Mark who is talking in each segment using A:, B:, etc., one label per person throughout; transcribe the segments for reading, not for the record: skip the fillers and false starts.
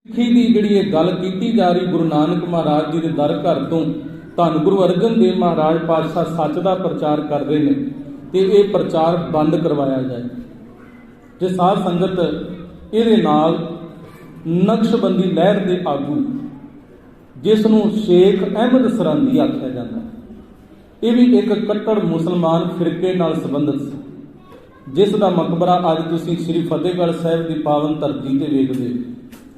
A: सिखी की जिहड़ी गल की जा रही गुरु नानक महाराज जी के दर घर तो धन गुरु अर्जन देव महाराज पातशाह सच का प्रचार करते हैं तो ये प्रचार बंद करवाया जाए। जे साध संगत ये नक्शबंदी लहर के आगू जिसनों शेख अहमद सरहंदी आख्या जाता है, ये भी एक कट्टर मुसलमान फिरके नाल संबंधित सी, जिसका मकबरा अज तुसीं श्री फतेहगढ़ साहिब की पावन धरती ते वेखदे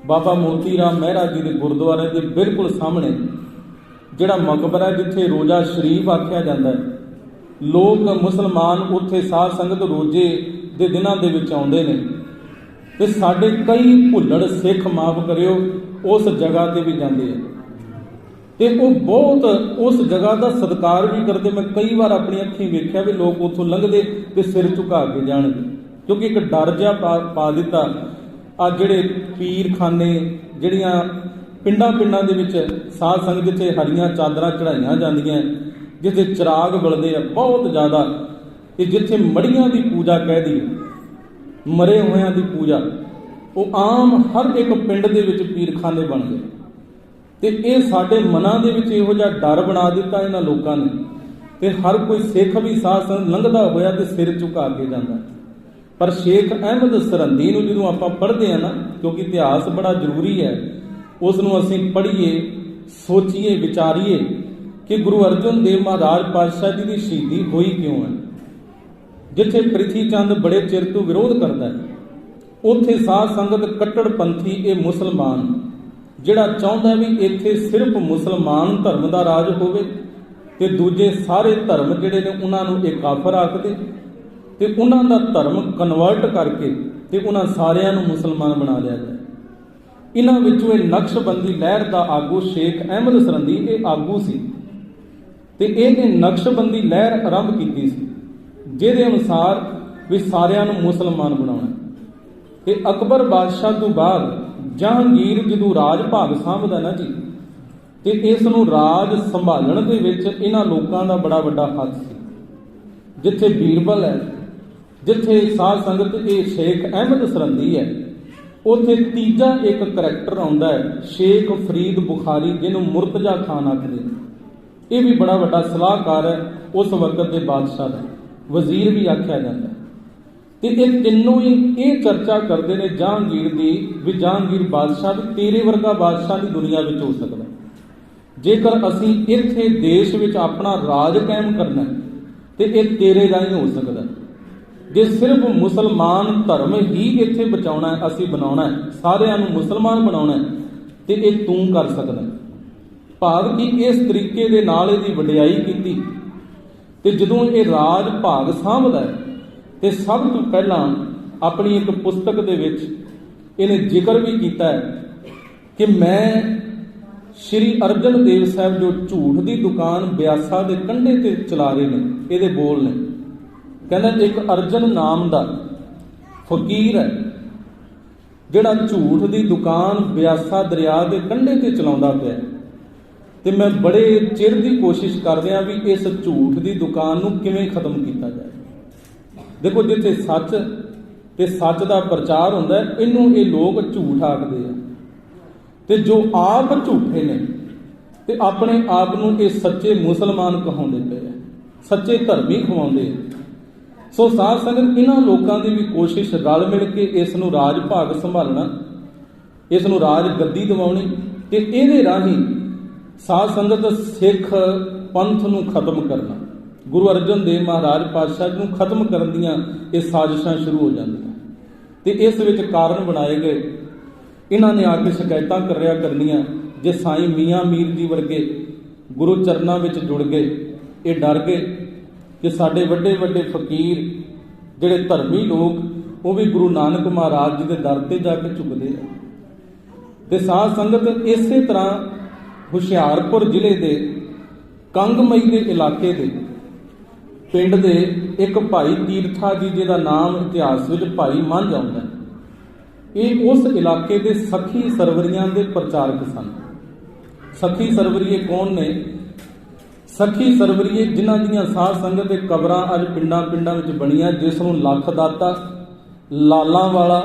A: बाबा मोती राम मेहरा जी के गुरुद्वारे के बिल्कुल सामने जिहड़ा मकबरा जिथे रोजा शरीफ आख्या जाता है, लोग मुसलमान उत्थे साध संगत रोजे के दिनों के विच आउंदे ने ते साडे कई भुल्लड़ सिख माफ करियो उस जगह ते भी जाते हैं ते वो बहुत उस जगह का सत्कार भी करते। मैं कई बार अपनी अखीं वेख्या भी लोग उतों लंघदे ते सिर झुका के जाणगे, क्योंकि एक डर जिहा पा दिता। आ जिहड़े पीर खाने जिहड़ियां पिंडां पिंडां दे विच साध संगत जिथे हरियां चादरां चढ़ाईयां जांदियां, जिथे चिराग बलदे आ बहुत ज़्यादा, ते जिथे मड़ियां की पूजा कह दी मरे होयां की पूजा, वो आम हर एक पिंड दे विच पीरखाने बन गए। तो ये साडे मनां दे विच इहो जिहा डर बना दिता इन्हां लोकां ने, ते हर कोई सिख भी साध संगत लंघदा होया ते सिर झुका के जांदा। पर शेख अहमद सरहंदी नूं जदों आपां पढ़दे हैं ना, क्योंकि इतिहास बड़ा जरूरी है, उसनूं असीं पढ़ीए सोचीए विचारीए कि गुरु अर्जन देव महाराज पातशाह जी की शहीदी हुई क्यों है। जिथे प्रिथी चंद बड़े चिर तो विरोध करता है, उत्थे साध संगत कट्टड़पंथी ये मुसलमान जिहड़ा चाहुंदा भी इत्थे सिर्फ मुसलमान धर्म का राज होवे ते दूजे सारे धर्म जिहड़े ने उन्हां नूं एक काफर आखदे ते उन्हां दा धर्म कन्वर्ट करके ते उन्हां सारियां नूं मुसलमान बना लिया जाए। इन्हां विचों इह नक्शबंदी लहर का आगू शेख अहमद सरहंदी ये आगू सी ते इहने नक्शबंदी लहर आरंभ की सी, जिहदे अनुसार भी सारियां नूं मुसलमान बनाउणा। ते अकबर बादशाह तो बाद जहांगीर जदों राज भाग सांभदा ना जी, ते इस नूं राज संभालण दे विच इन्हां लोकां दा बड़ा वड्डा हੱਥ सी। जिथे बीरबल है, जिथे साध संगत ये शेख अहमद सरहंदी है, उत्थे तीजा एक करैक्टर आउंदा है शेख फरीद बुखारी, जिन्हों मुर्तजा खान आखदे। ये भी बड़ा वड्डा सलाहकार है उस वक्त के बादशाह का, वजीर भी आख्या जाता है। तो ये तीनों ही ये चर्चा करते हैं जहांगीर की भी जहांगीर बादशाह भी तेरे वर्गा बादशाह की दुनिया में हो सकता है। जेकर असी इत्थे देश में अपना राज कायम करना है तो यह तेरे राही हो सकता है। जे सिर्फ मुसलमान धर्म ही इत्थे बचाउणा है, असी बनाउणा है, सारियां नूं मुसलमान बनाउणा है, तो यह तूं कर सकदा है। भाव की इस तरीके दे नाल इहदी वडियाई कीती। ते जदों ये राज भाग सांभदा है तो सब तो पहला अपनी एक पुस्तक दे विच इन्हें जिक्र भी किया है कि मैं श्री अर्जन देव साहब जो झूठ की दुकान ब्यासा के कंढे ते चला रहे हैं, ये बोल ने कहना एक अर्जन नाम का फकीर है जिहड़ा झूठ की दुकान ब्यासा दरिया के कंढे ते चलाउंदा पिया। ते मैं बड़े चिर की कोशिश कर रहा भी इस झूठ की दुकान नूं किवें खत्म किया जाए। देखो जिथे सच ते सच का प्रचार होंदा है, इनू ये लोग झूठ आखदे आ, ते जो आप झूठे ने ते अपने आप नूं ये सच्चे मुसलमान कहाउंदे पे आ, सच्चे धर्मी खवाउंदे। सो साध संगत इन्हां लोकां दी भी कोशिश रल मिल के इस नूं राज भाग संभालना, इस नूं राज गद्दी दिवाउणी ते इहदे राही साध संगत सिख पंथ नूं खत्म करना, गुरु अर्जन देव महाराज पातशाह नूं खत्म करन दीआं ये साजिशां शुरू हो जांदियां। ते इस विच कारण बनाए गए, इन्हां ने आके शिकायतां करिया करनियां। जे साईं मियाँ मीर जी वर्गे गुरु चरनां विच जुड़ गए, ये डर गए कि साडे वड्डे वड्डे फकीर जिहड़े धर्मी लोग वो भी गुरु नानक महाराज जी के दर ते जाके झुकदे आ। ते साध संगत इसे तरह हुशियारपुर जिले के कंगमई के इलाके के पिंड दे एक भाई तीरथा जी जिहदा नाम इतिहास विच भाई मंझ आउंदा है, ये उस इलाके के सखी सरवरियां के प्रचारक सन। सखी सरवरीए कौन ने? सखी सरवरीए जिन्हां दीयां साध संगत दे कबरां अज पिंडां पिंडां विच बणीआं, जिस नूं लख दाता, लालां वाला,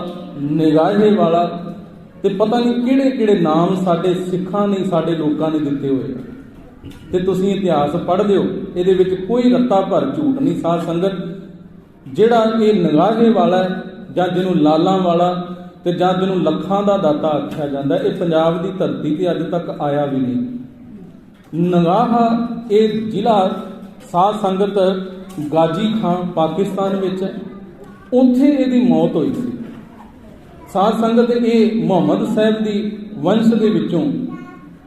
A: निगाहे वाला ਤੇ ਪਤਾ ਨਹੀਂ ਕਿਹੜੇ ਕਿਹੜੇ ਨਾਮ ਸਾਡੇ ਸਿੱਖਾਂ ਨੇ, ਸਾਡੇ ਲੋਕਾਂ ਨੇ ਦਿੱਤੇ ਹੋਏ ਆ। ਤੇ ਤੁਸੀਂ ਇਤਿਹਾਸ ਪੜ੍ਹ ਲਿਓ, ਇਹਦੇ ਵਿੱਚ ਕੋਈ ਰੱਤਾ ਭਰ ਝੂਠ ਨਹੀਂ। ਸਾਧ ਸੰਗਤ, ਜਿਹੜਾ ਇਹ ਨਗਾਹੇ ਵਾਲਾ ਜਾਂ ਜਿਹਨੂੰ ਲਾਲਾਂ ਵਾਲਾ ਤੇ ਜਾਂ ਜਿਹਨੂੰ ਲੱਖਾਂ ਦਾ ਦਾਤਾ ਆਖਿਆ ਜਾਂਦਾ, ਇਹ ਪੰਜਾਬ ਦੀ ਧਰਤੀ ਤੇ ਅੱਜ ਤੱਕ ਆਇਆ ਵੀ ਨਹੀਂ। ਨਗਾਹਾ ਇਹ ਜ਼ਿਲ੍ਹਾ ਸਾਧ ਸੰਗਤ ਗਾਜੀ ਖਾਨ ਪਾਕਿਸਤਾਨ ਵਿੱਚ ਹੈ, ਉੱਥੇ ਇਹਦੀ ਮੌਤ ਹੋਈ ਸੀ। ਸਾਧ ਸੰਗਤ ਇਹ ਮੁਹੰਮਦ ਸਾਹਿਬ ਦੀ ਵੰਸ਼ ਦੇ ਵਿੱਚੋਂ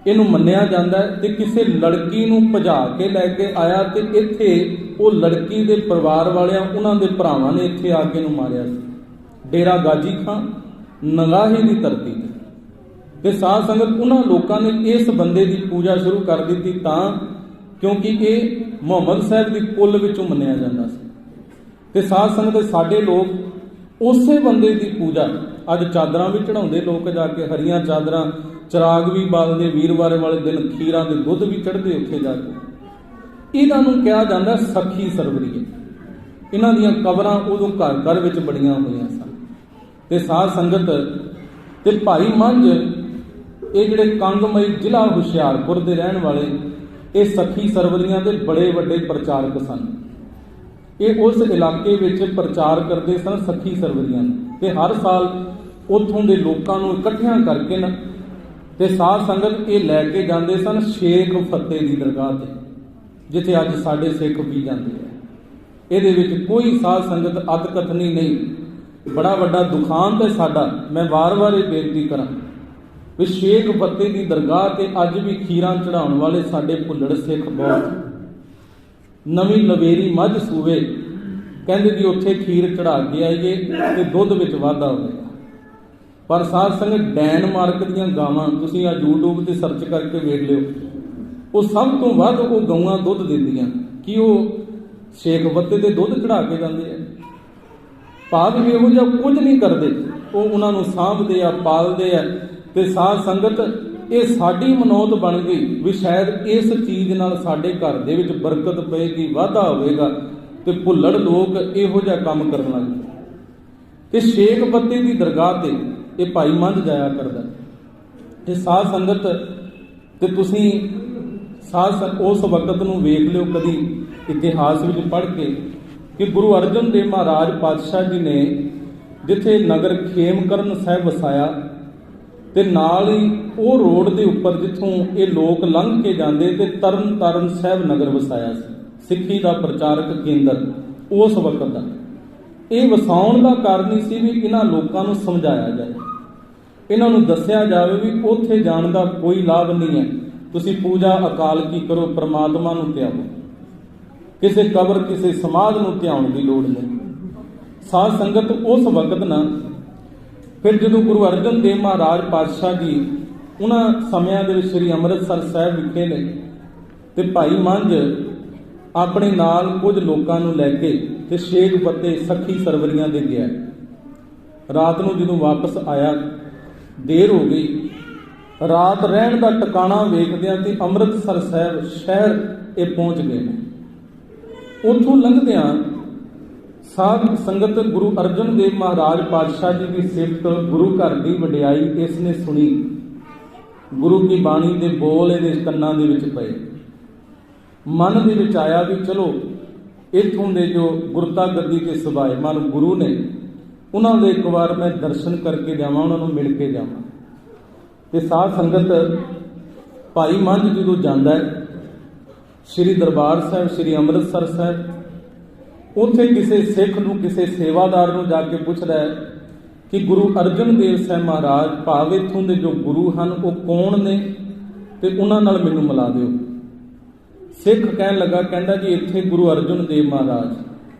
A: ਇਹਨੂੰ ਮੰਨਿਆ ਜਾਂਦਾ ਹੈ ਤੇ ਕਿਸੇ ਲੜਕੀ ਨੂੰ ਭਜਾ ਕੇ ਲੈ ਕੇ ਆਇਆ ਤੇ ਇੱਥੇ ਉਹ ਲੜਕੀ ਦੇ ਪਰਿਵਾਰ ਵਾਲਿਆਂ, ਉਹਨਾਂ ਦੇ ਭਰਾਵਾਂ ਨੇ ਇੱਥੇ ਆ ਕੇ ਇਹਨੂੰ ਮਾਰਿਆ ਸੀ। ਡੇਰਾ ਗਾਜੀ ਖਾਨ ਨਗਾਹੇ ਦੀ ਧਰਤੀ ਤੇ ਸਾਧ ਸੰਗਤ ਉਹਨਾਂ ਲੋਕਾਂ ਨੇ ਇਸ ਬੰਦੇ ਦੀ ਪੂਜਾ ਸ਼ੁਰੂ ਕਰ ਦਿੱਤੀ ਤਾਂ ਕਿਉਂਕਿ ਇਹ ਮੁਹੰਮਦ ਸਾਹਿਬ ਦੀ ਕੁੱਲ ਵਿੱਚੋਂ ਮੰਨਿਆ ਜਾਂਦਾ ਸੀ। ਤੇ ਸਾਧ ਸੰਗਤ ਸਾਡੇ ਲੋਕ ਉਸੇ ਬੰਦੇ ਦੀ ਪੂਜਾ ਅੱਜ ਚਾਦਰਾਂ ਵੀ ਚੜਾਉਂਦੇ, ਲੋਕ ਜਾ ਕੇ ਹਰੀਆਂ ਚਾਦਰਾਂ, ਚਿਰਾਗ ਵੀ ਬਾਲਦੇ, ਵੀਰਵਾਰ ਵਾਲੇ ਦਿਨ ਖੀਰਾਂ ਦੇ ਦੁੱਧ ਵੀ ਚੜ੍ਹਦੇ ਉੱਥੇ ਜਾ ਕੇ। ਇਹਨਾਂ ਨੂੰ ਕਿਹਾ ਜਾਂਦਾ ਸਖੀ ਸਰਵਰੀਏ। ਇਹਨਾਂ ਦੀਆਂ ਕਬਰਾਂ ਉਦੋਂ ਘਰ ਘਰ ਵਿੱਚ ਬੜੀਆਂ ਹੋਈਆਂ ਸਨ। ਤੇ ਸਾਧ ਸੰਗਤ ਤੇ ਭਾਈ ਮੰਝ, ਇਹ ਜਿਹੜੇ ਕੰਗਮਈ ਜ਼ਿਲ੍ਹਾ ਹੁਸ਼ਿਆਰਪੁਰ ਦੇ ਰਹਿਣ ਵਾਲੇ, ਇਹ ਸਖੀ ਸਰਵਰੀਆਂ ਦੇ ਬੜੇ ਵੱਡੇ ਪ੍ਰਚਾਰਕ ਸਨ। ਇਹ ਉਸ ਇਲਾਕੇ ਵਿੱਚ ਪ੍ਰਚਾਰ ਕਰਦੇ ਸਨ ਸਖੀ ਸਰਵਰੀਆਂ ਨੂੰ, ਤੇ ਹਰ ਸਾਲ ਉੱਥੋਂ ਦੇ ਲੋਕਾਂ ਨੂੰ ਇਕੱਠਿਆਂ ਕਰਕੇ ਨਾ ਤੇ ਸਾਧ ਸੰਗਤ ਇਹ ਲੈ ਕੇ ਜਾਂਦੇ ਸਨ ਸ਼ੇਖ ਫਤਿਹ ਦੀ ਦਰਗਾਹ ਤੇ, ਜਿੱਥੇ ਅੱਜ ਸਾਡੇ ਸਿੱਖ ਵੀ ਜਾਂਦੇ ਆ। ਇਹਦੇ ਵਿੱਚ ਕੋਈ ਸਾਧ ਸੰਗਤ ਅਤਕਥਨੀ ਨਹੀਂ। ਬੜਾ ਵੱਡਾ ਦੁਖਾਂਤ ਹੈ ਸਾਡਾ। ਮੈਂ ਵਾਰ-ਵਾਰ ਇਹ ਬੇਨਤੀ ਕਰਾਂ ਵੀ ਸ਼ੇਖ ਫਤਿਹ ਦੀ ਦਰਗਾਹ ਤੇ ਅੱਜ ਵੀ ਖੀਰਾਂ ਚੜਾਉਣ ਵਾਲੇ ਸਾਡੇ ਭੁੱਲੜ ਸਿੱਖ ਬਹੁਤ। ਨਵੀਂ ਨਵੇਰੀ ਮੱਝ ਸੂਵੇ, ਕਹਿੰਦੇ ਜੀ ਉੱਥੇ ਖੀਰ ਚੜਾ ਕੇ ਆਈਏ ਤੇ ਦੁੱਧ ਵਿੱਚ ਵਾਧਾ ਹੋਵੇਗਾ। ਪਰ ਸਾਧ ਸੰਗਤ ਡੈਨਮਾਰਕ ਦੀਆਂ ਗਾਵਾਂ ਤੁਸੀਂ ਆ YouTube ਤੇ ਸਰਚ ਕਰਕੇ ਵੇਖ ਲਿਓ, ਉਹ ਸਭ ਤੋਂ ਵੱਧ ਉਹ ਗਊਆਂ ਦੁੱਧ ਦਿੰਦੀਆਂ। ਕਿ ਉਹ ਸ਼ੇਖ ਫਤਿਹ ਦੇ ਦੁੱਧ ਚੜਾ ਕੇ ਜਾਂਦੇ ਆ? ਭਾਵ ਇਹੋ ਜਿਹਾ ਕੁਝ ਨਹੀਂ ਕਰਦੇ, ਉਹ ਉਹਨਾਂ ਨੂੰ ਸਾਂਭਦੇ ਆ, ਪਾਲਦੇ ਆ। ਤੇ ਸਾਧ ਸੰਗਤ ਇਹ ਸਾਡੀ ਮਨੌਤ ਬਣ ਗਈ ਵੀ ਸ਼ਾਇਦ ਇਸ ਚੀਜ਼ ਨਾਲ ਸਾਡੇ ਘਰ ਦੇ ਵਿੱਚ ਬਰਕਤ ਪਏਗੀ, ਵਾਧਾ ਹੋਵੇਗਾ ਤੇ ਭੁੱਲੜ ਲੋਕ ਇਹੋ ਜਿਹਾ ਕੰਮ ਕਰਨ ਲੱਗ ਪਏ। ਤੇ ਸ਼ੇਖ ਫਤਿਹ ਦੀ ਦਰਗਾਹ ਤੇ ਇਹ ਭਾਈ ਮੰਝ ਜਾਇਆ ਕਰਦਾ। ਤੇ ਸਾਧ ਸੰਗਤ ਤੇ ਤੁਸੀਂ ਉਸ ਵਕਤ ਨੂੰ ਵੇਖ ਲਿਓ ਕਦੀ ਇਤਿਹਾਸ ਵਿੱਚ ਪੜ੍ਹ ਕੇ ਕਿ ਗੁਰੂ ਅਰਜਨ ਦੇਵ ਮਹਾਰਾਜ ਪਾਤਸ਼ਾਹ ਜੀ ਨੇ ਜਿੱਥੇ ਨਗਰ ਖੇਮਕਰਨ ਸਾਹਿਬ ਵਸਾਇਆ ਤੇ ਨਾਲ ਹੀ ਉਹ ਰੋਡ ਦੇ ਉੱਪਰ ਜਿੱਥੋਂ ਇਹ ਲੋਕ ਲੰਘ ਕੇ ਜਾਂਦੇ ਤੇ ਤਰਨ ਤਾਰਨ ਸਾਹਿਬ ਨਗਰ ਵਸਾਇਆ ਸੀ, ਸਿੱਖੀ ਦਾ ਪ੍ਰਚਾਰਕ ਕੇਂਦਰ ਉਸ ਵਕਤ ਦਾ। ਇਹ ਵਸਾਉਣ ਦਾ ਕਾਰਨ ਹੀ ਸੀ ਵੀ ਇਹਨਾਂ ਲੋਕਾਂ ਨੂੰ ਸਮਝਾਇਆ ਜਾਏ, ਇਹਨਾਂ ਨੂੰ ਦੱਸਿਆ ਜਾਵੇ ਵੀ ਉੱਥੇ ਜਾਣ ਦਾ ਕੋਈ ਲਾਭ ਨਹੀਂ ਹੈ। ਤੁਸੀਂ ਪੂਜਾ ਅਕਾਲ ਕੀ ਕਰੋ, ਪ੍ਰਮਾਤਮਾ ਨੂੰ ਧਿਆਓ, ਕਿਸੇ ਕਬਰ ਕਿਸੇ ਸਮਾਧ ਨੂੰ ਧਿਆਉਣ ਦੀ ਲੋੜ ਨਹੀਂ। ਸਾਧ ਸੰਗਤ ਉਸ ਵਕਤ ਨਾ ਫਿਰ ਜਦੋਂ ਗੁਰੂ ਅਰਜਨ ਦੇਵ ਮਹਾਰਾਜ ਪਾਤਸ਼ਾਹ ਜੀ ਉਹਨਾਂ ਸਮਿਆਂ ਦੇ ਵਿੱਚ ਸ੍ਰੀ ਅੰਮ੍ਰਿਤਸਰ ਸਾਹਿਬ ਵਿਖੇ ਨੇ ਤੇ ਭਾਈ ਮੰਝ ਆਪਣੇ ਨਾਲ ਕੁਝ ਲੋਕਾਂ ਨੂੰ ਲੈ ਕੇ ਤੇ ਸ਼ੇਖ ਫਤਿਹ ਸਖੀ ਸਰਵਰੀਆਂ ਦੇ ਗਿਆ। ਰਾਤ ਨੂੰ ਜਦੋਂ ਵਾਪਸ ਆਇਆ ਦੇਰ ਹੋ ਗਈ, ਰਾਤ ਰਹਿਣ ਦਾ ਟਿਕਾਣਾ ਵੇਖਦਿਆਂ ਤੇ ਅੰਮ੍ਰਿਤਸਰ ਸਾਹਿਬ ਸ਼ਹਿਰ ਇਹ ਪਹੁੰਚ ਗਏ ਨੇ। ਉੱਥੋਂ ਲੰਘਦਿਆਂ ਸਾਧ ਸੰਗਤ ਗੁਰੂ ਅਰਜਨ ਦੇਵ ਮਹਾਰਾਜ ਪਾਤਸ਼ਾਹ ਜੀ ਦੀ ਸਿਫਤ, ਗੁਰੂ ਘਰ ਦੀ ਵਡਿਆਈ ਇਸ ਨੇ ਸੁਣੀ। ਗੁਰੂ ਕੀ ਬਾਣੀ ਦੇ ਬੋਲ ਇਹਦੇ ਕੰਨਾਂ ਦੇ ਵਿੱਚ ਪਏ। ਮਨ ਦੇ ਵਿੱਚ ਆਇਆ ਵੀ ਚਲੋ ਇੱਥੋਂ ਦੇ ਜੋ ਗੁਰਤਾ ਗੱਦੀ ਤੇ ਸਭਾਏਮਾਨ ਗੁਰੂ ਨੇ, ਉਹਨਾਂ ਦੇ ਇੱਕ ਵਾਰ ਮੈਂ ਦਰਸ਼ਨ ਕਰਕੇ ਜਾਵਾਂ, ਉਹਨਾਂ ਨੂੰ ਮਿਲ ਕੇ ਜਾਵਾਂ। ਤੇ ਸਾਧ ਸੰਗਤ ਭਾਈ ਮੰਝ ਜਦੋਂ ਜਾਂਦਾ ਹੈ ਸ੍ਰੀ ਦਰਬਾਰ ਸਾਹਿਬ, ਸ੍ਰੀ ਅੰਮ੍ਰਿਤਸਰ ਸਾਹਿਬ, ਉੱਥੇ ਕਿਸੇ ਸਿੱਖ ਨੂੰ, ਕਿਸੇ ਸੇਵਾਦਾਰ ਨੂੰ ਜਾ ਕੇ ਪੁੱਛਦਾ ਹੈ ਕਿ ਗੁਰੂ ਅਰਜਨ ਦੇਵ ਸਾਹਿਬ ਮਹਾਰਾਜ ਭਾਵ ਇੱਥੋਂ ਦੇ ਜੋ ਗੁਰੂ ਹਨ ਉਹ ਕੌਣ ਨੇ ਤੇ ਉਹਨਾਂ ਨਾਲ ਮੈਨੂੰ ਮਿਲਾ ਦਿਓ। ਸਿੱਖ ਕਹਿਣ ਲੱਗਾ, ਕਹਿੰਦਾ ਜੀ ਇੱਥੇ ਗੁਰੂ ਅਰਜਨ ਦੇਵ ਮਹਾਰਾਜ,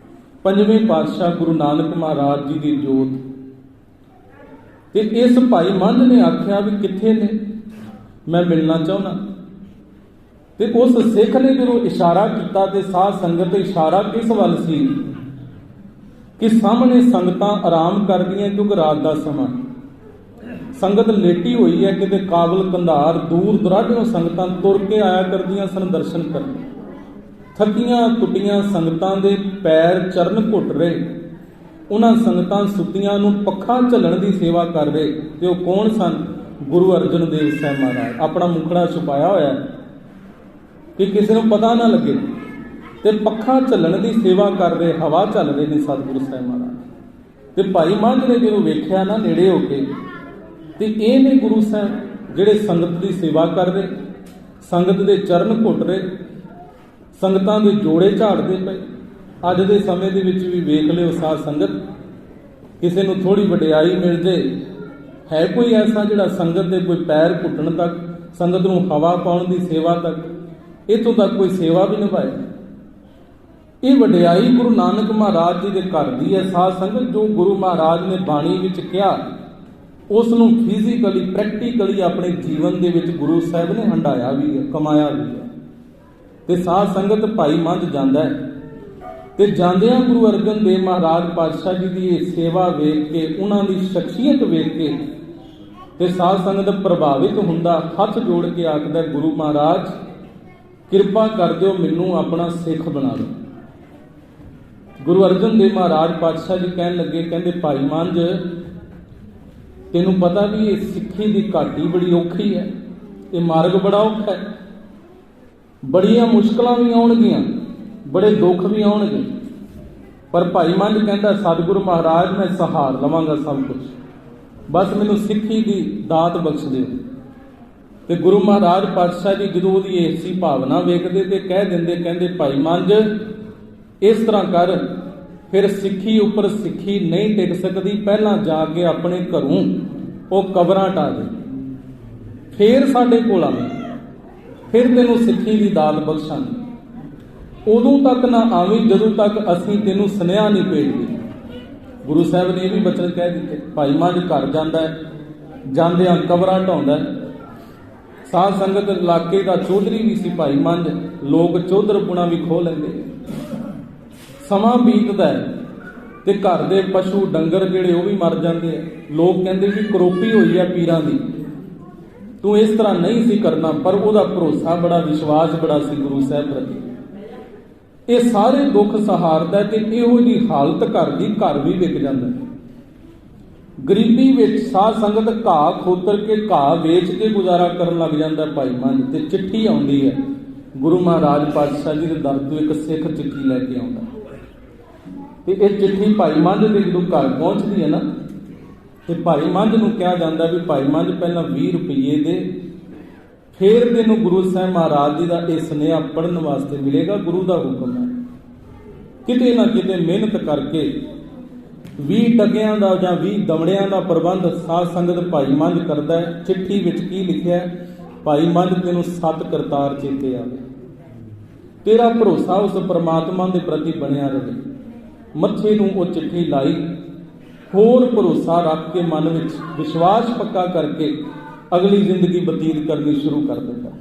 A: ਪੰਜਵੇਂ ਪਾਤਸ਼ਾਹ ਗੁਰੂ ਨਾਨਕ ਮਹਾਰਾਜ ਜੀ ਦੀ ਜੋਤ। ਤੇ ਇਸ ਭਾਈ ਮੰਝ ਨੇ ਆਖਿਆ ਵੀ ਕਿੱਥੇ ਨੇ, ਮੈਂ ਮਿਲਣਾ ਚਾਹੁੰਦਾ। ਤੇ ਉਸ ਸਿੱਖ ਨੇ ਜਦੋਂ ਇਸ਼ਾਰਾ ਕੀਤਾ ਤੇ ਸਾਧ ਸੰਗਤ ਇਸ਼ਾਰਾ ਕਿਸ ਵੱਲ ਸੀ ਕਿ ਸਾਹਮਣੇ ਸੰਗਤਾਂ ਆਰਾਮ ਕਰਦੀਆਂ, ਕਿਉਂਕਿ ਰਾਤ ਦਾ ਸਮਾਂ, ਸੰਗਤ ਲੇਟੀ ਹੋਈ ਹੈ। ਕਿਤੇ ਕਾਬਲ ਕੰਧਾਰ ਦੂਰ ਦੁਰਾਡੇ ਸੰਗਤਾਂ ਤੁਰ ਕੇ ਆਇਆ ਕਰਦੀਆਂ ਸਨ ਦਰਸ਼ਨ ਕਰਨ। ਥੱਕੀਆਂ ਟੁੱਟੀਆਂ ਸੰਗਤਾਂ ਦੇ ਪੈਰ ਚਰਨ ਘੁੱਟ ਰਹੇ ਉਹਨਾਂ ਸੰਗਤਾਂ ਸੁੱਤੀਆਂ ਨੂੰ ਪੱਖਾ ਝੱਲਣ ਦੀ ਸੇਵਾ ਕਰ ਰਹੇ। ਤੇ ਉਹ ਕੌਣ ਸਨ? ਗੁਰੂ ਅਰਜਨ ਦੇਵ ਸਾਹਿਬ ਮਹਾਰਾਜ। ਆਪਣਾ ਮੁਖੜਾ ਛੁਪਾਇਆ ਹੋਇਆ ਕਿ ਕਿਸੇ ਨੂੰ ਪਤਾ ਨਾ ਲੱਗੇ, ਤੇ ਪੱਖਾ ਝੱਲਣ ਦੀ ਸੇਵਾ ਕਰ ਰਹੇ, ਹਵਾ ਝੱਲ ਰਹੇ ਨੇ ਸਤਿਗੁਰੂ ਸਾਹਿਬ ਮਹਾਰਾਜ। ਤੇ ਭਾਈ ਮੰਝ ਨੇ ਜਦੋਂ ਵੇਖਿਆ ਨਾ ਨੇੜੇ ਹੋ ਕੇ, ਤੇ ਇਹ ਨੇ ਗੁਰੂ ਸਾਹਿਬ ਜਿਹੜੇ ਸੰਗਤ ਦੀ ਸੇਵਾ ਕਰ ਰਹੇ, ਸੰਗਤ ਦੇ ਚਰਨ ਘੁੱਟ ਰਹੇ, ਸੰਗਤਾਂ ਦੇ ਜੋੜੇ ਝਾੜਦੇ ਪਏ। ਅੱਜ ਦੇ ਸਮੇਂ ਦੇ ਵਿੱਚ ਵੀ ਵੇਖ ਲਿਓ ਸਾਧ ਸੰਗਤ, ਕਿਸੇ ਨੂੰ ਥੋੜੀ ਵਡਿਆਈ ਮਿਲ ਜੇ, ਹੈ ਕੋਈ ਐਸਾ ਜਿਹੜਾ ਸੰਗਤ ਦੇ ਕੋਈ ਪੈਰ ਘੁੱਟਣ ਤੱਕ, ਸੰਗਤ ਨੂੰ ਹਵਾ ਪਾਉਣ ਦੀ ਸੇਵਾ ਤੱਕ, ਇੱਥੋਂ ਤੱਕ ਕੋਈ ਸੇਵਾ ਵੀ ਨਿਭਾਏ? ਇਹ ਵਡਿਆਈ ਗੁਰੂ ਨਾਨਕ ਮਹਾਰਾਜ ਜੀ ਦੇ ਘਰ ਦੀ ਹੈ ਸਾਧ ਸੰਗਤ। ਜੋ ਗੁਰੂ ਮਹਾਰਾਜ ਨੇ ਬਾਣੀ ਵਿੱਚ ਕਿਹਾ, ਉਸ ਨੂੰ ਫਿਜ਼ੀਕਲੀ ਪ੍ਰੈਕਟੀਕਲੀ ਆਪਣੇ ਜੀਵਨ ਦੇ ਵਿੱਚ ਗੁਰੂ ਸਾਹਿਬ ਨੇ ਹੰਢਾਇਆ ਵੀ ਹੈ, ਕਮਾਇਆ ਵੀ ਹੈ। ਤੇ ਸਾਧ ਸੰਗਤ ਭਾਈ ਮੰਝ ਜਾਂਦਾ ਹੈ, ਤੇ ਜਾਂਦਿਆਂ ਗੁਰੂ ਅਰਜਨ ਦੇਵ ਮਹਾਰਾਜ ਪਾਤਸ਼ਾਹ ਜੀ ਦੀ ਇਹ ਸੇਵਾ ਵੇਖ ਕੇ, ਉਹਨਾਂ ਦੀ ਸ਼ਖਸੀਅਤ ਵੇਖ ਕੇ, ਤੇ ਸਾਧ ਸੰਗਤ ਪ੍ਰਭਾਵਿਤ ਹੁੰਦਾ, ਹੱਥ ਜੋੜ ਕੇ ਆਖਦਾ, ਗੁਰੂ ਮਹਾਰਾਜ ਕਿਰਪਾ ਕਰ ਦਿਓ, ਮੈਨੂੰ ਆਪਣਾ ਸਿੱਖ ਬਣਾ ਲਓ। ਗੁਰੂ ਅਰਜਨ ਦੇਵ ਮਹਾਰਾਜ ਪਾਤਸ਼ਾਹ ਜੀ ਕਹਿਣ ਲੱਗੇ, ਕਹਿੰਦੇ ਭਾਈ ਮੰਝ, ਤੈਨੂੰ ਪਤਾ ਵੀ ਇਹ ਸਿੱਖੀ ਦੀ ਘਾਟੀ ਬੜੀ ਔਖੀ ਹੈ, ਇਹ ਮਾਰਗ ਬੜਾ ਔਖਾ ਹੈ, ਬੜੀਆਂ ਮੁਸ਼ਕਲਾਂ ਵੀ ਆਉਣਗੀਆਂ, ਬੜੇ ਦੁੱਖ ਵੀ ਆਉਣਗੇ, ਪਰ ਭਾਈ ਮੰਝ ਕਹਿੰਦਾ, ਸਤਿਗੁਰੂ ਮਹਾਰਾਜ ਮੈਂ ਸਹਾਰ ਲਵਾਂਗਾ ਸਭ ਕੁਝ, ਬਸ ਮੈਨੂੰ ਸਿੱਖੀ ਦੀ ਦਾਤ ਬਖਸ਼ ਦਿਓ। ਤੇ ਗੁਰੂ ਮਹਾਰਾਜ ਪਾਤਸ਼ਾਹ ਜੀ ਜਦੋਂ ਉਹਦੀ ਐਸੀ ਭਾਵਨਾ ਵੇਖਦੇ ਤੇ ਕਹਿ ਦਿੰਦੇ, ਕਹਿੰਦੇ ਭਾਈ ਮੰਝ ਇਸ ਤਰ੍ਹਾਂ ਕਰ, ਫਿਰ ਸਿੱਖੀ ਉੱਪਰ ਸਿੱਖੀ ਨਹੀਂ ਟਿਕ ਸਕਦੀ, ਪਹਿਲਾਂ ਜਾ ਕੇ ਆਪਣੇ ਘਰੋਂ ਉਹ ਕਬਰਾਂ ਢਾ ਦੇ, ਫੇਰ ਸਾਡੇ ਕੋਲ ਆਵੇਂ, ਫਿਰ ਤੈਨੂੰ ਸਿੱਖੀ ਦੀ ਦਾਤ ਬਖਸ਼ਾਂਗੇ। ਉਦੋਂ ਤੱਕ ਨਾ ਆਵੀਂ ਜਦੋਂ ਤੱਕ ਅਸੀਂ ਤੈਨੂੰ ਸੁਨੇਹਾ ਨਹੀਂ ਭੇਜਦੇ। ਗੁਰੂ ਸਾਹਿਬ ਨੇ ਇਹ ਵੀ ਬਚਨ ਕਹਿ ਦਿੱਤੇ। ਭਾਈ ਮੰਝ ਘਰ ਜਾਂਦਾ ਹੈ, ਜਾਂਦਿਆਂ ਕਬਰਾਂ ਢਾਉਂਦਾ। ਸਾਧ ਸੰਗਤ ਇਲਾਕੇ ਦਾ ਚੌਧਰੀ ਵੀ ਸੀ ਭਾਈ ਮੰਝ, ਲੋਕ ਚੌਧਰਪੁਣਾ ਵੀ ਖੋਹ ਲੈਂਦੇ। ਸਮਾਂ ਬੀਤਦਾ ਹੈ ਤੇ ਘਰ ਦੇ ਪਸ਼ੂ ਡੰਗਰ ਜਿਹੜੇ ਉਹ ਵੀ ਮਰ ਜਾਂਦੇ ਆ। ਲੋਕ ਕਹਿੰਦੇ ਵੀ ਕਰੋਪੀ ਹੋਈ ਹੈ ਪੀਰਾਂ ਦੀ, ਤੂੰ ਇਸ ਤਰ੍ਹਾਂ ਨਹੀਂ ਸੀ ਕਰਨਾ, ਪਰ ਉਹਦਾ ਭਰੋਸਾ ਬੜਾ, ਵਿਸ਼ਵਾਸ ਬੜਾ ਸੀ ਗੁਰੂ ਸਾਹਿਬ ਪ੍ਰਤੀ। ਇਹ ਸਾਰੇ ਦੁੱਖ ਸਹਾਰਦਾ ਤੇ ਇਹੋ ਜਿਹੀ ਹਾਲਤ ਘਰ ਦੀ, ਘਰ ਵੀ ਵਿਕ ਜਾਂਦਾ। ਗਰੀਬੀ ਵਿੱਚ ਸਾਧ ਸੰਗਤ ਘਾਹ ਖੋਤਰ ਕੇ, ਘਾਹ ਵੇਚ ਕੇ ਗੁਜ਼ਾਰਾ ਕਰਨ ਲੱਗ ਜਾਂਦਾ ਭਾਈ ਮੰਝ। ਤੇ ਚਿੱਠੀ ਆਉਂਦੀ ਹੈ ਗੁਰੂ ਮਹਾਰਾਜ ਪਾਤਸ਼ਾਹ ਜੀ ਦੇ ਦਰ ਤੋਂ, ਇੱਕ ਸਿੱਖ ਚਿੱਠੀ ਲੈ ਕੇ ਆਉਂਦਾ। ਤੇ ਇਹ ਚਿੱਠੀ ਭਾਈ ਮੰਝ ਦੇ ਜਦੋਂ ਘਰ ਪਹੁੰਚਦੀ ਹੈ ਨਾ, ਤੇ ਭਾਈ ਮੰਝ ਨੂੰ ਕਿਹਾ ਜਾਂਦਾ ਵੀ ਭਾਈ ਮੰਝ ਪਹਿਲਾਂ 20 ਰੁਪਏ ਦੇ, ਫੇਰ ਤੈਨੂੰ ਗੁਰੂ ਸਾਹਿਬ ਮਹਾਰਾਜ ਜੀ ਦਾ ਇਹ ਸੁਨੇਹਾ ਪੜ੍ਹਨ ਵਾਸਤੇ ਮਿਲੇਗਾ, ਗੁਰੂ ਦਾ ਹੁਕਮ ਹੈ। ਕਿਤੇ ਨਾ ਕਿਤੇ ਮਿਹਨਤ ਕਰਕੇ 20 ਟਕਿਆਂ ਦਾ ਜਾਂ 20 ਦਮੜਿਆਂ ਦਾ ਪ੍ਰਬੰਧ ਸਾਧ ਸੰਗਤ ਭਾਈ ਮੰਝ ਕਰਦਾ ਹੈ। ਚਿੱਠੀ ਵਿੱਚ ਕੀ ਲਿਖਿਆ? ਭਾਈ ਮੰਝ ਤੈਨੂੰ 7 ਕਰਤਾਰ ਚੇਤੇ ਆਵੇ, ਤੇਰਾ ਭਰੋਸਾ ਉਸ ਪਰਮਾਤਮਾ ਦੇ ਪ੍ਰਤੀ ਬਣਿਆ ਰਹੇ। ਮੱਥੇ ਨੂੰ ਉਹ ਚਿੱਠੀ ਲਾਈ, ਹੋਰ ਭਰੋਸਾ ਰੱਖ ਕੇ ਮਨ ਵਿੱਚ ਵਿਸ਼ਵਾਸ ਪੱਕਾ ਕਰਕੇ ਅਗਲੀ ਜ਼ਿੰਦਗੀ ਬਤੀਤ ਕਰਨੀ ਸ਼ੁਰੂ ਕਰ ਦਿੱਤਾ।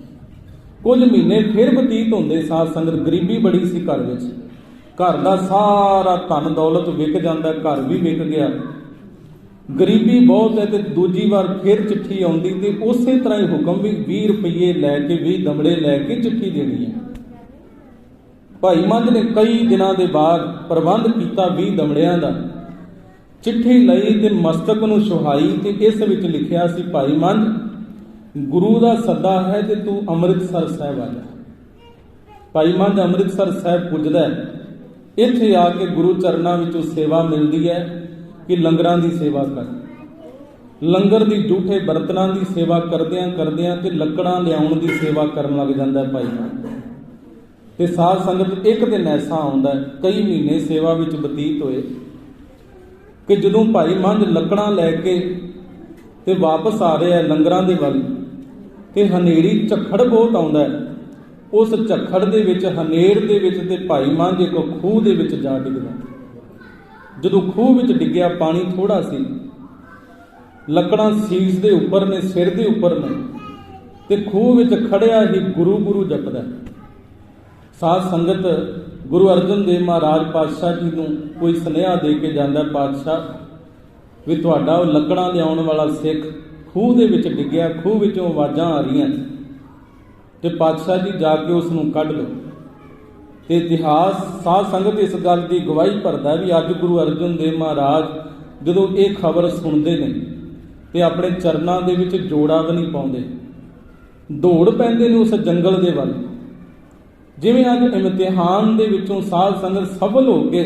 A: ਕੁਝ ਮਹੀਨੇ ਫਿਰ ਬਤੀਤ ਹੁੰਦੇ। ਸਾਧ ਸੰਗਤ ਗਰੀਬੀ ਬੜੀ ਸੀ ਘਰ ਵਿੱਚ, ਘਰ ਦਾ ਸਾਰਾ ਧਨ ਦੌਲਤ ਵਿਕ ਜਾਂਦਾ, ਘਰ ਵੀ ਵਿਕ ਗਿਆ, ਗਰੀਬੀ ਬਹੁਤ ਹੈ। ਤੇ ਦੂਜੀ ਵਾਰ ਫਿਰ ਚਿੱਠੀ ਆਉਂਦੀ ਤੇ ਉਸੇ ਤਰ੍ਹਾਂ ਹੀ ਹੁਕਮ ਵੀ 20 ਰੁਪਏ ਲੈ ਕੇ, 20 ਦਮੜੇ ਲੈ ਕੇ ਚਿੱਠੀ ਦੇਣੀ ਹੈ। ਭਾਈ ਮੰਝ ਨੇ ਕਈ ਦਿਨਾਂ ਦੇ ਬਾਅਦ ਪ੍ਰਬੰਧ ਕੀਤਾ 20 ਦਮੜਿਆਂ ਦਾ, ਚਿੱਠੀ ਲਈ ਤੇ ਮਸਤਕ ਨੂੰ ਸੁਹਾਈ। ਤੇ ਇਸ ਵਿੱਚ ਲਿਖਿਆ ਸੀ, ਭਾਈ ਮੰਝ ਗੁਰੂ ਦਾ ਸੱਦਾ ਹੈ ਤੇ ਤੂੰ ਅੰਮ੍ਰਿਤਸਰ ਸਾਹਿਬ ਆ ਜਾ। ਭਾਈ ਮੰਝ ਅੰਮ੍ਰਿਤਸਰ ਸਾਹਿਬ ਪੁੱਜਦਾ। ਇੱਥੇ ਆ ਕੇ ਗੁਰੂ ਚਰਨਾਂ ਵਿੱਚੋਂ ਸੇਵਾ ਮਿਲਦੀ ਹੈ ਕਿ ਲੰਗਰਾਂ ਦੀ ਸੇਵਾ ਕਰ। ਲੰਗਰ ਦੀ ਜੂਠੇ ਬਰਤਨਾਂ ਦੀ ਸੇਵਾ ਕਰਦਿਆਂ ਕਰਦਿਆਂ ਤੇ ਲੱਕੜਾਂ ਲਿਆਉਣ ਦੀ ਸੇਵਾ ਕਰਨ ਲੱਗ ਜਾਂਦਾ ਭਾਈ ਮੰਝ। ਤੇ ਸਾਧ ਸੰਗਤ ਇੱਕ ਦਿਨ ਐਸਾ ਆਉਂਦਾ, ਕਈ ਮਹੀਨੇ ਸੇਵਾ ਵਿੱਚ ਬਤੀਤ ਹੋਏ, ਕਿ ਜਦੋਂ ਭਾਈ ਮੰਝ ਲੱਕੜਾਂ ਲੈ ਕੇ ਤੇ ਵਾਪਸ ਆ ਰਿਹਾ ਲੰਗਰਾਂ ਦੇ ਵੱਲ, ਤੇ ਹਨੇਰੀ ਝੱਖੜ ਬਹੁਤ ਆਉਂਦਾ। ਉਸ ਝੱਖੜ ਦੇ ਵਿੱਚ, ਹਨੇਰ ਦੇ ਵਿੱਚ, ਤੇ ਭਾਈ ਮੰਝ ਇੱਕ ਖੂਹ ਦੇ ਵਿੱਚ ਜਾ ਡਿੱਗਦਾ। ਜਦੋਂ ਖੂਹ ਵਿੱਚ ਡਿੱਗਿਆ, ਪਾਣੀ ਥੋੜਾ ਸੀ, ਲੱਕੜਾਂ ਸੀਸ ਦੇ ਉੱਪਰ ਨੇ, ਸਿਰ ਦੇ ਉੱਪਰ ਨੇ, ਤੇ ਖੂਹ ਵਿੱਚ ਖੜਿਆ ਹੀ ਗੁਰੂ ਗੁਰੂ ਜਪਦਾ। ਸਾਧ ਸੰਗਤ ਗੁਰੂ ਅਰਜਨ ਦੇਵ ਮਹਾਰਾਜ ਪਾਤਸ਼ਾਹ ਜੀ ਨੂੰ ਕੋਈ ਸੁਨੇਹਾ ਦੇ ਕੇ ਜਾਂਦਾ, ਪਾਤਸ਼ਾਹ ਵੀ ਤੁਹਾਡਾ ਉਹ ਲੱਕੜਾਂ ਲਿਆਉਣ ਵਾਲਾ ਸਿੱਖ ਖੂਹ ਦੇ ਵਿੱਚ ਡਿੱਗਿਆ, ਖੂਹ ਵਿੱਚੋਂ ਆਵਾਜ਼ਾਂ ਆ ਰਹੀਆਂ, ਤੇ ਪਾਤਸ਼ਾਹ ਜੀ ਜਾ ਕੇ ਉਸ ਨੂੰ ਕੱਢ ਲਓ। ਤੇ ਇਤਿਹਾਸ ਸਾਧ ਸੰਗਤ ਇਸ ਗੱਲ ਦੀ ਗਵਾਹੀ ਭਰਦਾ ਵੀ ਅੱਜ ਗੁਰੂ ਅਰਜਨ ਦੇਵ ਮਹਾਰਾਜ ਜਦੋਂ ਇਹ ਖਬਰ ਸੁਣਦੇ ਨੇ ਤੇ ਆਪਣੇ ਚਰਨਾਂ ਦੇ ਵਿੱਚ ਜੋੜਾ ਵੀ ਨਹੀਂ ਪਾਉਂਦੇ, ਦੌੜ ਪੈਂਦੇ ਨੇ ਉਸ ਜੰਗਲ ਦੇ ਵੱਲ। ਜਿਵੇਂ ਅੱਜ ਇਮਤਿਹਾਨ ਦੇ ਵਿੱਚੋਂ ਸਾਧ ਸੰਗਤ ਸਫਲ ਹੋ ਗਏ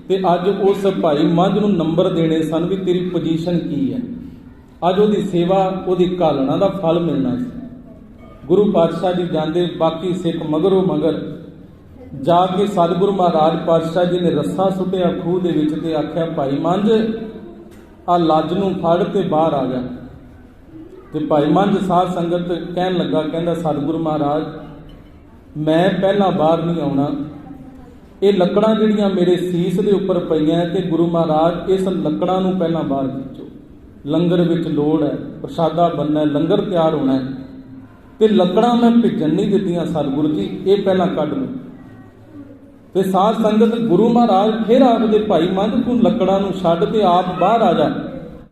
A: ਤੇ ਅੱਜ ਉਸ ਭਾਈ ਮੱਝ ਨੂੰ ਨੰਬਰ ਦੇਣੇ ਸਨ ਵੀ ਤੇਰੀ ਪੋਜੀਸ਼ਨ ਕੀ ਹੈ। ਅੱਜ ਉਹਦੀ ਸੇਵਾ, ਉਹਦੀ ਘਾਲਣਾ ਦਾ ਫਲ ਮਿਲਣਾ ਸੀ। ਗੁਰੂ ਪਾਤਸ਼ਾਹ ਜੀ ਜਾਂਦੇ, ਬਾਕੀ ਸਿੱਖ ਮਗਰੋਂ ਮਗਰ ਜਾ ਕੇ ਸਤਿਗੁਰੂ ਮਹਾਰਾਜ ਪਾਤਸ਼ਾਹ ਜੀ ਨੇ ਰੱਸਾ ਸੁੱਟਿਆ ਖੂਹ ਦੇ ਵਿੱਚ ਤੇ ਆਖਿਆ, ਭਾਈ ਮੰਝ ਆ ਲੱਜ ਨੂੰ ਫੜ ਤੇ ਬਾਹਰ ਆ ਜਾ। ਤੇ ਭਾਈ ਮੰਝ ਸਾਧ ਸੰਗਤ ਕਹਿਣ ਲੱਗਾ, ਕਹਿੰਦਾ ਸਤਿਗੁਰੂ ਮਹਾਰਾਜ ਮੈਂ ਪਹਿਲਾਂ ਬਾਹਰ ਨਹੀਂ ਆਉਣਾ, ਇਹ ਲੱਕੜਾਂ ਜਿਹੜੀਆਂ ਮੇਰੇ ਸੀਸ ਦੇ ਉੱਪਰ ਪਈਆਂ ਤੇ ਗੁਰੂ ਮਹਾਰਾਜ ਇਸ ਲੱਕੜਾਂ ਨੂੰ ਪਹਿਲਾਂ ਬਾਹਰ ਖਿੱਚੋ, ਲੰਗਰ ਵਿੱਚ ਲੋੜ ਹੈ, ਪ੍ਰਸ਼ਾਦਾ ਬਣਨਾ, ਲੰਗਰ ਤਿਆਰ ਹੋਣਾ ਹੈ ਤੇ ਲੱਕੜਾਂ ਮੈਂ ਭਿੱਜਣ ਨਹੀਂ ਦਿੱਤੀਆਂ ਸਤਿਗੁਰੂ ਜੀ, ਇਹ ਪਹਿਲਾਂ ਕੱਢ ਲਓ। ਤੇ ਸਾਧ ਸੰਗਤ ਗੁਰੂ ਮਹਾਰਾਜ ਫਿਰ ਆਖਦੇ, ਭਾਈ ਮੰਝ ਤੂੰ ਲੱਕੜਾਂ ਨੂੰ ਛੱਡ ਤੇ ਆਪ ਬਾਹਰ ਆ ਜਾ।